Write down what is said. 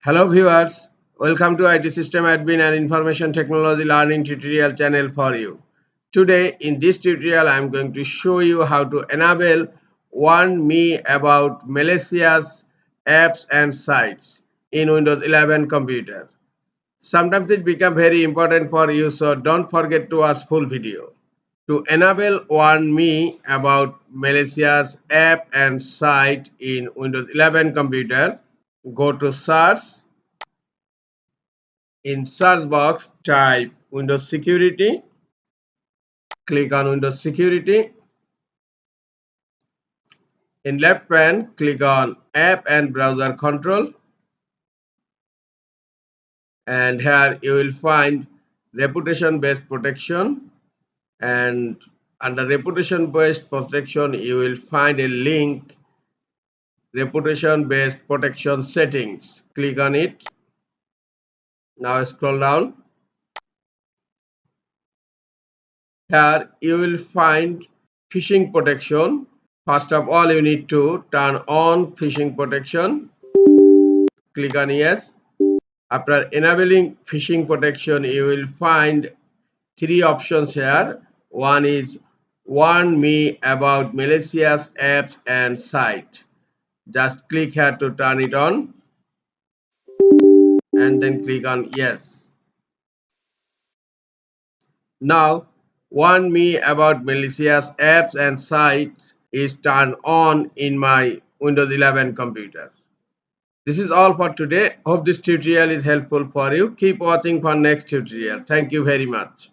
Hello viewers, welcome to IT System Admin and Information Technology Learning tutorial channel for you. Today in this tutorial I am going to show you how to enable Warn Me About Malicious apps and sites in Windows 11 computer. Sometimes it becomes very important for you, so don't forget to watch full video. To enable Warn Me About Malicious app and site in Windows 11 computer, go to search. In search box, type Windows Security. Click on Windows Security. In left pane, click on App and Browser Control. And here you will find Reputation-Based Protection. And under Reputation-Based Protection, you will find a link, Reputation-Based Protection Settings. Click on it. Now scroll down. Here you will find Phishing Protection. First of all, you need to turn on phishing protection. Click on yes. After enabling phishing protection, you will find three options here. One is warn me about malicious apps and site. Just click here to turn it on and then click on yes. Now, warn me about malicious apps and sites is turned on in my Windows 11 computer. This is all for today. Hope this tutorial is helpful for you. Keep watching for next tutorial. Thank you very much.